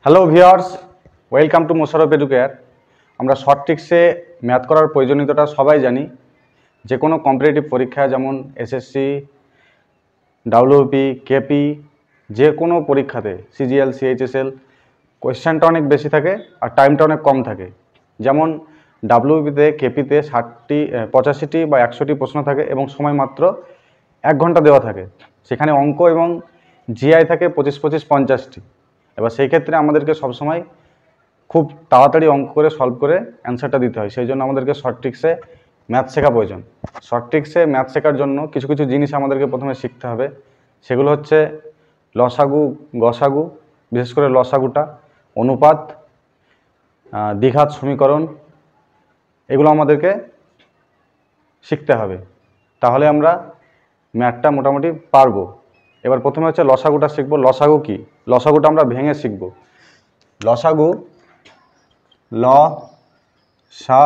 Hello viewers, welcome to Mosharraf educare. আমরা short ট্রিক্সে math করার প্রয়োজনীয়তাটা সবাই জানি। যে কোনো কম্পিটিটিভ পরীক্ষা যেমন এসএসসি, ডাব্লিউপি, কেপি, যে কোনো পরীক্ষাতে সিজিএল, সিএইচএসএল কোয়েশ্চেনটা অনেক বেশি থাকে আর টাইমটা অনেক কম থাকে। যেমন ডাব্লিউপিতে, কেপিতে 85টি বা 100টি প্রশ্ন থাকে এবং সময় মাত্র 1 ঘন্টা দেওয়া থাকে। সেখানে অঙ্ক এবং জিআই থাকে 25-50টি। এবার সেই ক্ষেত্রে আমাদেরকে সবসময় খুব তাড়াতাড়ি অঙ্ক করে সলভ করে অ্যান্সারটা দিতে হয়। সেই জন্য আমাদেরকে শর্ট ট্রিক্সে ম্যাথ শেখা প্রয়োজন। শর্ট ট্রিক্সে ম্যাথ শেখার জন্য কিছু কিছু জিনিস আমাদেরকে প্রথমে শিখতে হবে। সেগুলো হচ্ছে লসাগু, গসাগু, বিশেষ করে লসাগুটা, অনুপাত, দ্বিঘাত সমীকরণ, এগুলো আমাদেরকে শিখতে হবে। তাহলে আমরা ম্যাথটা মোটামুটি পারবো। এবার প্রথমে হচ্ছে লসাগুটা শিখবো। লসাগু কি? লসাগুটা আমরা ভেঙে শিখবো। লসাগু, ল সা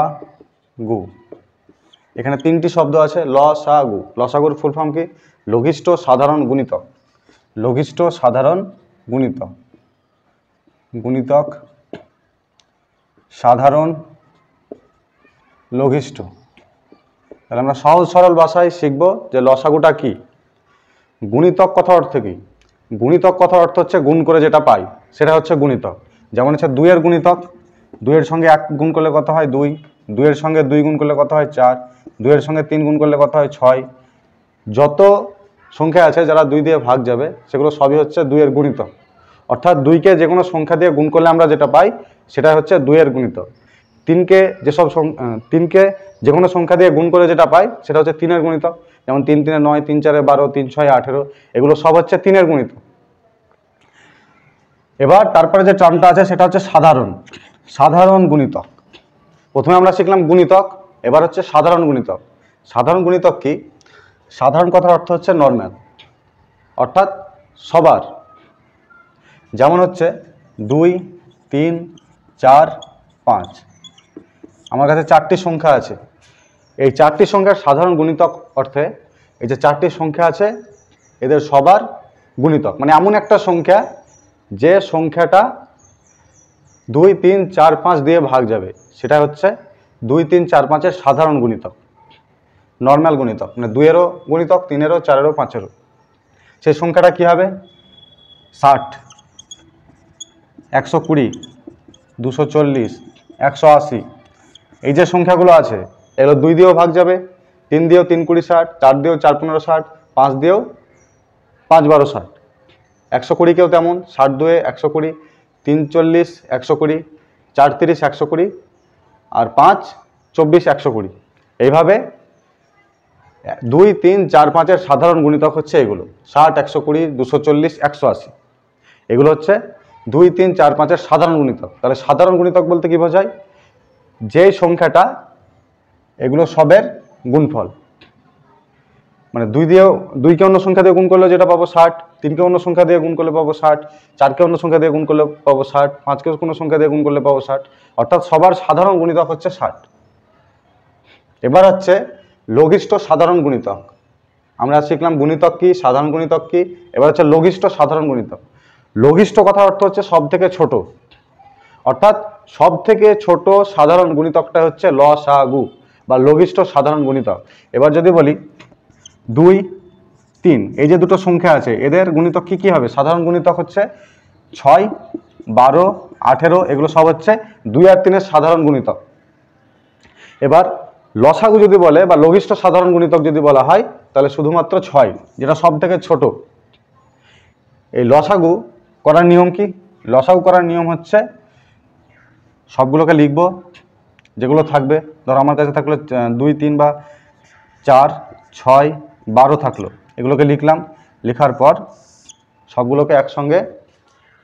গু, এখানে 3টি শব্দ আছে। ল সা গু, লসাগুর ফুল ফর্ম কি? লঘিষ্ঠ সাধারণ গুণিতক। লঘিষ্ঠ সাধারণ গুণিতক, গুণিতক সাধারণ লঘিষ্ঠ। তাহলে আমরা সহজ সরল ভাষায় শিখব যে লসাগুটা কি। গুণিতক কথা অর্থ কি? গুণিতক কথা অর্থ হচ্ছে গুণ করে যেটা পাই সেটা হচ্ছে গুণিতক। যেমন হচ্ছে 2 এর গুণিতক, 2 এর সঙ্গে 1 গুণ করলে কত হয়? 2। 2 এর সঙ্গে 2 গুণ করলে কত হয়? 4। 2 এর সঙ্গে 3 গুণ করলে কত হয়? 6। যত সংখ্যা আছে যারা 2 দিয়ে ভাগ যাবে সেগুলো সবই হচ্ছে 2 এর গুণিতক। অর্থাৎ 2কে যে কোনো সংখ্যা দিয়ে গুণ করলে আমরা যেটা পাই সেটা হচ্ছে 2 এর গুণিতক। 3কে যে কোনো সংখ্যা দিয়ে গুণ করে যেটা পাই সেটা হচ্ছে 3 এর গুণিতক। যেমন 3 3 9, 3 4 12, 3 6 18, এগুলো সব হচ্ছে 3 এর গুণিতক। এবার তারপরে যে টার্মটা আছে সেটা হচ্ছে সাধারণ, সাধারণ গুণিতক। প্রথমে আমরা শিখলাম গুণিতক, এবার হচ্ছে সাধারণ গুণিতক। সাধারণ গুণিতক কি? সাধারণ কথার অর্থ হচ্ছে নর্মাল, অর্থাৎ সবার। যেমন হচ্ছে 2, 3, 4, 5, আমার কাছে 4টি সংখ্যা আছে। এই 4টি সংখ্যার সাধারণ গুণিতক অর্থে এই যে 4টি সংখ্যা আছে এদের সবার গুণিতক, মানে এমন একটা সংখ্যা যে সংখ্যাটা 2, 3, 4, 5 দিয়ে ভাগ যাবে সেটা হচ্ছে 2, 3, 4, 5-এর সাধারণ গুণিতক, নর্মাল গুণিতক। মানে 2 এরও গুণিতক, 3 এরও, 4 এরও, 5 এরও। সেই সংখ্যাটা কি হবে? 60, 120, 240, 180। এই যে সংখ্যাগুলো আছে এগুলো 2 দিয়েও ভাগ যাবে, 3 দিয়েও 3 20 60, 4 দিয়েও 4 15 60, 5 দিয়েও 5 12 60। 120কেও তেমন, 60 2 120, 3 40 120, 4 30 120, আর 5 24 120। এইভাবে 2, 3, 4, 5-এর সাধারণ গুণিতক হচ্ছে এগুলো 60, 120, 240, 180। এগুলো হচ্ছে 2, 3, 4, 5-এর সাধারণ গুণিতক। তাহলে সাধারণ গুণিতক বলতে কি বোঝায়? যে সংখ্যাটা এগুলো সবের গুণফল। মানে 2কে অন্য সংখ্যা দিয়ে গুণ করলে যেটা পাবো 60, 3কে অন্য সংখ্যা দিয়ে গুণ করলে পাবো 60, 4কে অন্য সংখ্যা দিয়ে গুণ করলে পাবো 60, 5কে কোনো সংখ্যা দিয়ে গুণ করলে পাবো 60। অর্থাৎ সবার সাধারণ গুণিতক হচ্ছে 60। এবার হচ্ছে লঘিষ্ঠ সাধারণ গুণিতক। আমরা শিখলাম গুণিতক কি, সাধারণ গুণিতক কি। এবার হচ্ছে লঘিষ্ঠ সাধারণ গুণিতক। লঘিষ্ঠ কথার অর্থ হচ্ছে সব থেকে ছোট, অর্থাৎ সব থেকে ছোট সাধারণ গুণিতকটা হচ্ছে লসাগু বা লঘিষ্ঠ সাধারণ গুণিতক। এবার যদি বলি 2, 3, এই যে দুটো সংখ্যা আছে এদের গুণিতক কি কি হবে? সাধারণ গুণিতক হচ্ছে 6, 12, 18, এগুলো সব হচ্ছে 2 আর 3-এর সাধারণ গুণিতক। এবার লসাগু যদি বলে বা লঘিষ্ঠ সাধারণ গুণিতক যদি বলা হয় তাহলে শুধুমাত্র 6, যেটা সব থেকে ছোট। এই লসাগু করার নিয়ম কি? লসাগু করার নিয়ম হচ্ছে সবগুলোকে লিখব, যেগুলো থাকবে। ধরো আমার কাছে থাকলো 2, 3 বা 4, 6, 12 থাকলো, এগুলোকে লিখলাম। লেখার পর সবগুলোকে একসঙ্গে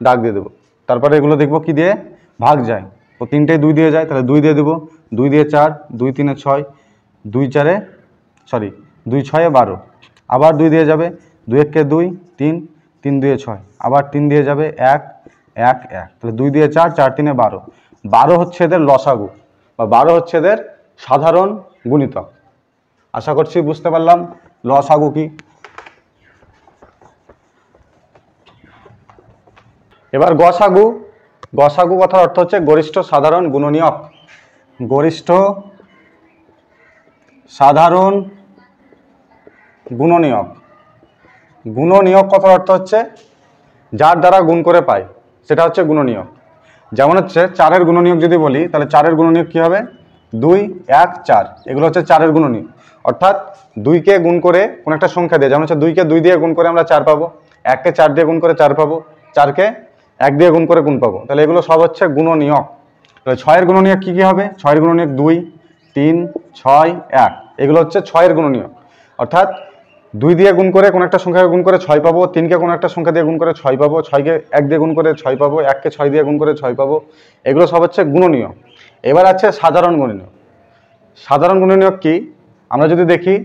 দাগ দিয়ে দেবো। তারপরে এগুলো দেখবো কি দিয়ে ভাগ যায়। তো 3টেই 2 দিয়ে যায়, তাহলে 2 দিয়ে দেবো। 2 দিয়ে 4, 2 3 6, 2 6 12, আবার 2 দিয়ে যাবে, 2 1 2, 3, 3 2 6, আবার 3 দিয়ে যাবে, 1 1 1, তাহলে 2 দিয়ে 4, 4 3 12। 12 হচ্ছে এদের লসাগু বা 12 হচ্ছে এদের সাধারণ গুণিতক। আশা করছি বুঝতে পারলাম লসাগু কি। এবার গসাগু গসাগু কথার অর্থ হচ্ছে গরিষ্ঠ সাধারণ গুণনীয়ক। গরিষ্ঠ সাধারণ গুণনীয়ক। গুণনীয়ক কথার অর্থ হচ্ছে যার দ্বারা গুণ করে পাই, সেটা হচ্ছে গুণনীয়ক। যেমন হচ্ছে 4-এর গুণনীয়ক যদি বলি, তাহলে 4-এর গুণনীয়ক কী হবে? 2, 1, 4। এগুলো হচ্ছে 4-এর গুণনীয়ক। অর্থাৎ 2কে গুণ করে কোনো একটা সংখ্যা দিয়ে, যেমন হচ্ছে 2কে 2 দিয়ে গুণ করে আমরা 4 পাবো, 1কে 4 দিয়ে গুণ করে 4 পাবো, 4কে 1 দিয়ে গুণ করে গুণ পাবো। তাহলে এগুলো সব হচ্ছে গুণনীয়ক। তাহলে 6-এর গুণনীয়ক কী কী হবে? 6-এর গুণনীয়ক 2, 3, 6, 1। এগুলো হচ্ছে 6-এর গুণনীয়ক। অর্থাৎ 2 দিয়ে গুণ করে কোনো একটা সংখ্যাকে গুণ করে 6 পাবো, 3কে কোনো একটা সংখ্যা দিয়ে গুণ করে 6 পাবো, 6কে 1 দিয়ে গুণ করে 6 পাবো, 1কে 6 দিয়ে গুণ করে 6 পাবো। এগুলো সব হচ্ছে গুণনীয়ক। এবার আছে সাধারণ গুণনীয়ক। সাধারণ গুণনীয়ক কি? আমরা যদি দেখি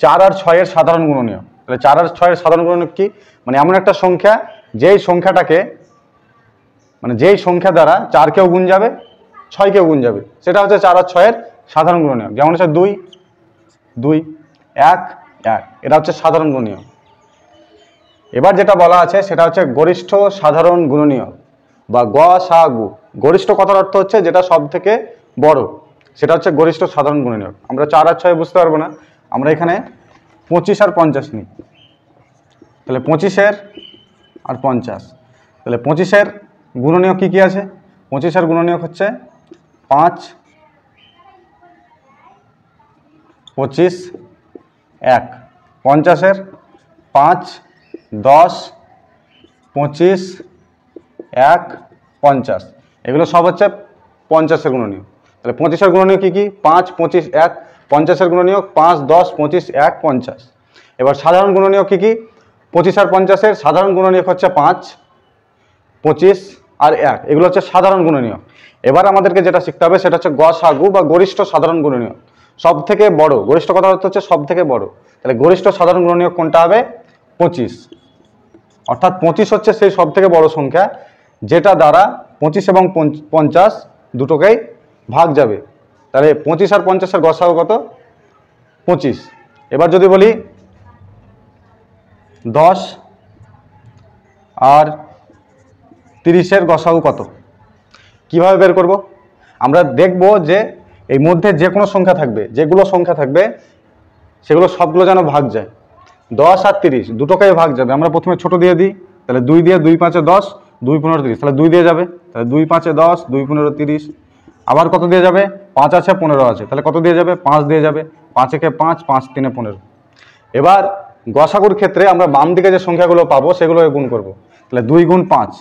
4 আর 6-এর সাধারণ গুণনীয়ক, তাহলে 4 আর 6-এর সাধারণ গুণনীয়ক কি? মানে এমন একটা সংখ্যা যেই সংখ্যাটাকে, মানে যেই সংখ্যা দ্বারা 4কেও গুণ যাবে, 6কেও গুণ যাবে, সেটা হচ্ছে 4 আর 6-এর সাধারণ গুণনীয়ক। যেমন হচ্ছে 2, 2, 1, 1। এটা হচ্ছে সাধারণ গুণনীয়ক। এবার যেটা বলা আছে সেটা হচ্ছে গরিষ্ঠ সাধারণ গুণনীয়ক বা গসাগু। গরিষ্ঠ কথার অর্থ হচ্ছে যেটা সব থেকে বড়, সেটা হচ্ছে গরিষ্ঠ সাধারণ গুণনীয়ক। আমরা 4 আর 6 বুঝতে পারবো না, আমরা এখানে 25 আর 50 নিই। তাহলে 25-এর আর 50, তাহলে 25-এর গুণনীয়ক কী কী আছে? 25-এর গুণনীয়ক হচ্ছে 5, 25, 1। 50-এর 5, 10, 25, 1, 50। এগুলো সব হচ্ছে 50-এর গুণনীয়ক। তাহলে 25-এর গুণনীয়ক কী কী? 5, 25, 1। 50-এর গুণনীয়ক 5, 10, 25, 1, 50। এবার সাধারণ গুণনীয়ক কী কী? 25 আর 50-এর সাধারণ গুণনীয়ক হচ্ছে 5, 25 আর 1। এগুলো হচ্ছে সাধারণ গুণনীয়ক। এবার আমাদেরকে যেটা শিখতে হবে সেটা হচ্ছে গসাগু বা গরিষ্ঠ সাধারণ গুণনীয়ক। সব থেকে বড়, গরিষ্ঠ কথা হচ্ছে সব থেকে বড়। তাহলে গরিষ্ঠ সাধারণ গুণনীয়ক কোনটা হবে? 25। অর্থাৎ 25 হচ্ছে সেই সব থেকে বড় সংখ্যা যেটা দ্বারা 25 এবং 50 দুটোকেই ভাগ যাবে। তাহলে 25 আর 50-এর গসাগু কত? 25। এবার যদি বলি 10 আর 30-এর গসাগু কত, কিভাবে বের করব? আমরা দেখব যে এই মধ্যে যে কোনো সংখ্যা থাকবে, যেগুলো সংখ্যা থাকবে সেগুলো সবগুলো যেন ভাগ যায়। 10 আর 30 দুটোকেই ভাগ যাবে। আমরা প্রথমে ছোট দিয়ে দিই, তাহলে 2 দিয়ে 2 5 10, 2 15 30, তাহলে 2 দিয়ে যাবে, তাহলে 2 5 10, 2 15 30। আবার কত দিয়ে যাবে? 5 আছে, 15 আছে, তাহলে কত দিয়ে যাবে? 5 দিয়ে যাবে। 5 একে 5, 5 3 15। এবার গসাগুর ক্ষেত্রে আমরা বাম দিকে যে সংখ্যাগুলো পাবো সেগুলোকে গুণ করব। তাহলে 2 গুণ 5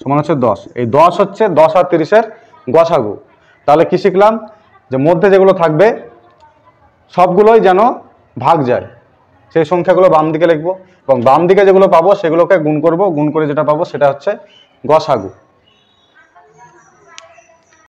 সমান হচ্ছে 10। এই 10 হচ্ছে 10 আর 30-এর গসাগু। তাহলে কি শিখলাম? যে মধ্যে যেগুলো থাকবে সবগুলোই যেন ভাগ যায়, সেই সংখ্যাগুলো বাম দিকে লিখবো এবং বাম দিকে যেগুলো পাবো সেগুলোকে গুণ করব, গুণ করে যেটা পাবো সেটা হচ্ছে গসাগু।